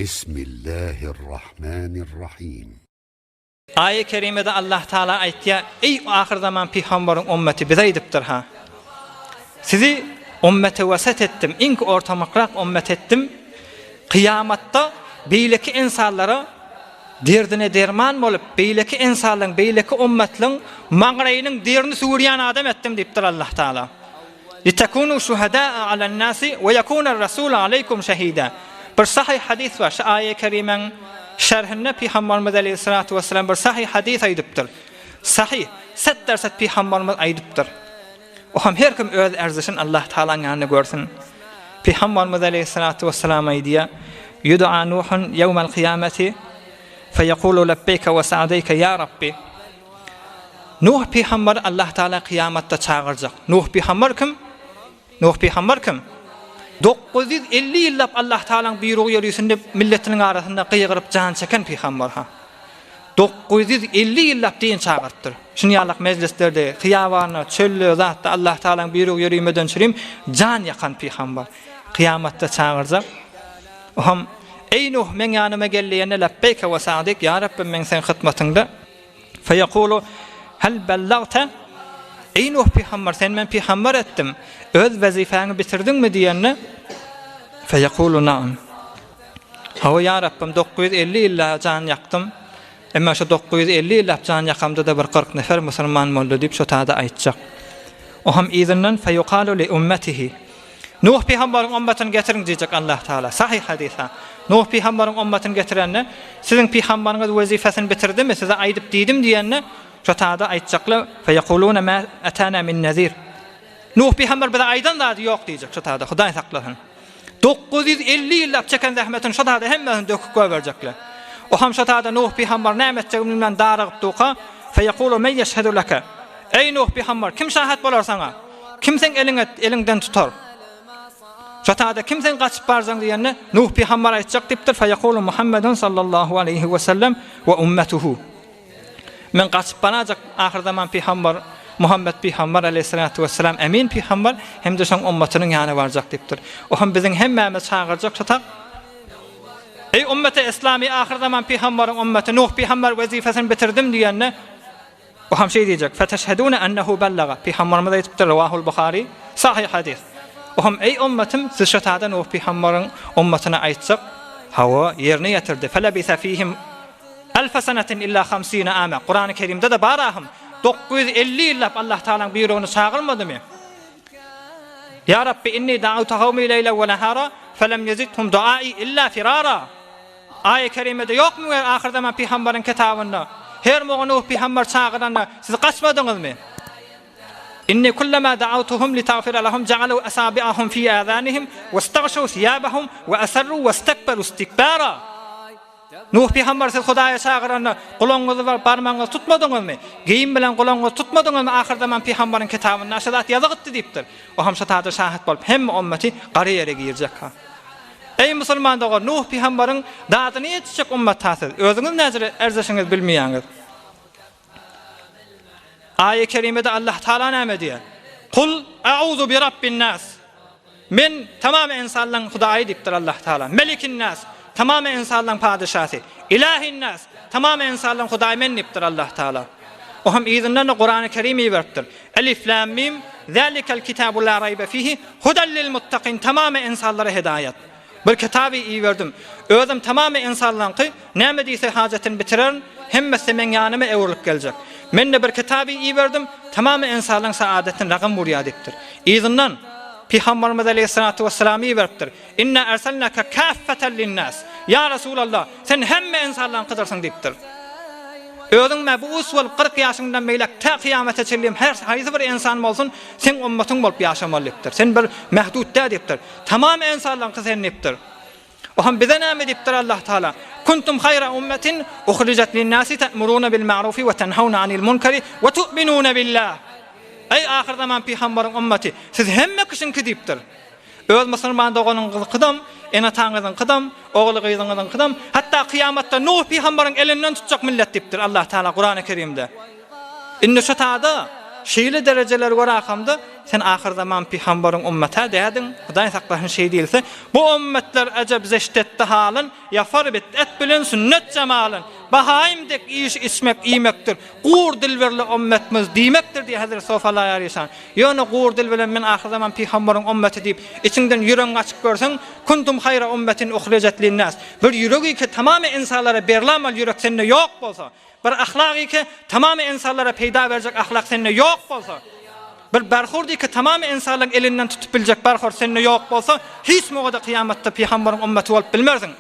بسم الله الرحمن الرحيم. Ayet-i kerimede Allah Teala aytdı: "Ey ahir zaman peygamberin ümmeti bize edipdir ha. Sizi ümmete vasat ettim, ilk ortamakrak ümmet ettim. Kıyamatta beyleki insanlara derdine derman bolup, beyleki insanların, beyleki ümmetlerin mağrayının derini suriyan adam ettim" deyipdir Allah Teala. "Litekunu şuhada'a alen nasi ve yekuna rasul aleykum şehida." Bir sahih hadis var. Şu ayet-i kerimenin şerhinde Peygamberimiz Aleyhissalatu vesselam bir sahih hadis aydıptır. Sahih, 100% Peygamberimiz aydıptır. O ham her kim öz erzişin Allah Teala'nın yanına görsün. Peygamberimiz Aleyhissalatu vesselam aydiya: "Yud'a Nuhun yevmel kıyameti feyekulu lebbeyke ve sa'deyke ya Rabbi." Nuh Peygamber Allah Teala kıyamette çağıracak. Nuh Peygamber kim? Nuh Peygamber kim? 950 yıllap Allah Teala'nın buyruğu yürüyüşünde milletinin arasında kıyıqırıp can çeken peygamber ha. 950 yıllap deyin çağırttır. Şunyalık meclislerde, hiyavarına, çöllü, zatta Allah Teala'nın buyruğu yürüymeden çürüyüm, can yakan peygamber. Kıyamatta çağıracak. Oham, "Ey Nuh, men yanıma gelleyene lebbeyke ve sa'dik, ya Rabbim men sen hıtmatında." Feyekulu: "Hel bellagte?" "Ey Nuh peygamber, sen men peygamber ettim. Öz vazifeni bitirdin mi?" diyenine feyekulu: "Naam." "Hava ya Rabbim 950 yılla can yaktım. Ama şu 950 yılla can yakamda da bir 40 nefer Müslüman oldu" deyip şu tada aytacak. O ham izinden feyuqalu li ummetihi. Nuh peygamberin ümmetini getirin diyecek Allah Teala. Sahih hadisa. Nuh peygamberin ümmetini getirenine sizin peygamberiniz vazifesini bitirdi mi? Size aydıp dedim diyenine şu tada aytacaklar. Feyekuluna ma atana min nazir. Nuh peygamber bize aydan da yok diyecek şu tada. Huday saklasın. 950 yıllap çeken zahmetin şu tada hemmesini döküp verecekler. O ham şu tada Nuh peygamber nimetçeğinden darıqıp tuqa. Feyekulu men yeşhedü leke. Ey Nuh peygamber, kim şahit bolar sana? Kim sen elinden tutar? Şu tada kim sen kaçıp barzan diyenine Nuh peygamber aytacak deyiptir. Feyekulu Muhammedun sallallahu aleyhi ve sellem ve ummetuhu. Men kaçıp banacak ahir zaman peygamber Muhammed peygamber aleyhissalatu vesselam emin peygamber hem de şoň ümmetiniň ýanyna barjak dipdir. O hem biziň hemmemiz çağırjak şatak. Ey ümmeti İslami ahir zaman peygamberiň ümmeti Nuh peygamber wazifasini bitirdim diýenne o hem şey diýecek: "Feteşhedune ennehu bellaga." Peygamberimiz aýdypdyr, Rawahul Buhari, sahih hadis. O hem ey ümmetim siz şatada Nuh peygamberiň ümmetine aýtsak, hawa ýerine ýetirdi. Felabisa fihim 1000 senetin illa 50 ama. Kur'an-ı Kerim'de de barahım 950 yıllap Allah Teala'nın buyruğunu çağırmadı mı? "Ya Rabbi inni da'utu kavmi leyla ve nahara felem yezidhum duai illa firara." Ayet-i kerimede yok mu ahir zaman peygamberin kitabında? Her muğnuh peygamber çağıranda siz kaçmadınız mı? "İnni kullama da'utuhum litagfira lahum ja'alu asabi'ahum fi adhanihim wastaghshaw thiyabahum ve asarru wastakbaru istikbara." Nuh peygamber siz Hudaýa çağıranda gulaňyzy bar barmaňyzy tutmadыңyz mı? Geyim bilen gulaňyzy tutmadыңyz mı? Ahir zaman peygamberin kitabynda aşadat ýazypdy diýipdir. O ham şataýda şahit bolup hem ümmeti gary ýere girjek ha. Ey musulman dogar, Nuh peygamberin dadyny ýetişik ümmet tasyr. Özüňiz näzir erzişiňiz bilmeýäňiz. Ayet-i kerimede Allah Teala näme diýer? "Kul a'udhu bi rabbin nas." Men tamam insanlaryň Hudaýy diýipdir Allah Teala. "Melikin nas." Tamam insanların padişahı. "İlahin nas." Tamam insanların Hudaý men dipdir Allah Teala. O hem izinden de Kur'an-ı Kerim'i veripdir. Elif lam mim zalikel kitabu la raybe fihi huden lil muttaqin. Tamam insanlara hidayet. Bir kitabı iyi verdim. Özüm tamam insanların ki näme diýse hajatyny bitiren hemmesi men ýanyma ewrilip geljek. Men de bir kitabı iyi verdim. Tamam insanların saadetini ragam burýa dipdir. Izinden Peygamberimiz Aleyhissalatu vesselam'ı veripdir. "İnna erselnaka kaffeten linnas." Ya Resulallah, sen hemme insanlaryň gydarsın diýipdir. Özüň mebus bolup 40 ýaşyndan beýlek ta kıyamete çellim her haýsy bir insan bolsun, sen ümmetiň bolup ýaşamalydypdyr. Sen bir mehdudda diýipdir. Tamam insanlaryň sen diýipdir. O hem bize näme diýipdir Allah Taala? "Kuntum hayra ummetin ukhrijat lin-nasi ta'muruna bil ma'rufi we tenhauna 'anil munkari we tu'minuna billah." Ey ahir zaman peygamberin ümmeti, siz hemme kişinki diýipdir. Öz musulman doganyň kydam, ene taňyzyň kydam, ogly gyzyňyň kydam, hatta kıyamatda Nuh peygamberin elinden tutjak millet diýipdir Allah Taala Kur'an-ı Kerim'de. Inne şu taada şeýle dereceler gorakamda sen ahir zaman peygamberin ümmete dedin. Hudaý saklasyn şey diýilse, bu ümmetler ajab zeştetde halyn, yafar bit et bilen sünnet cemalyn. Bahaýymdek iş içmek iýmekdir. Gur dilberli ümmetimiz diýmekdir diýe Hazrat Sofalar ýaryşan. Ýöne gur dil bilen men ahir zaman peygamberin ümmeti diýip içinden ýüregiň açyk görseň, kuntum hayra ummetin ukhrijat lin-nas. Bir ýüregi ki tamamy insanlara berlamal ýürek sende ýok bolsa, bir ahlaky ki tamamy insanlara peýda berjek ahlak sende ýok bolsa, bir barhurdy ki tamamy insanlaryň elinden tutup biljek barhur sende ýok bolsa, hiç mogada kıyamatda peygamberin ümmeti bolup bilmersiň.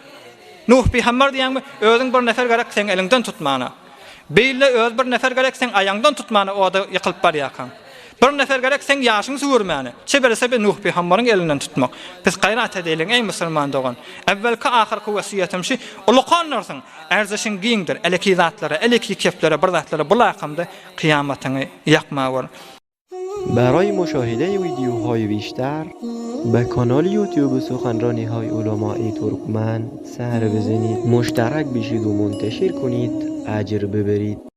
Nuh peygamber diýenmi, özüň bir nefer gerek sen elinden tutmana. Beýle öz bir nefer gerek sen aýaňdan tutmana, o da ýykylyp barýakan. Bir nefer gerek sen ýaşyň sugurmany. Çeberese be Nuh peygamberin elinden tutmak. Biz gaýrat edelim ey musulman dogan. Evvelki ahirki wasiýetim şi, uluqanlarsyň, erzişiň giňdir, eleki zatlara, eleki keflere, bir zatlara bu laqamda kıyamatyny ýakmawar. برای مشاهده ویدیوهای بیشتر به کانال یوتیوب سخنرانی های علماء ترکمن سر بزنید، مشترک بشید و منتشر کنید، اجر ببرید.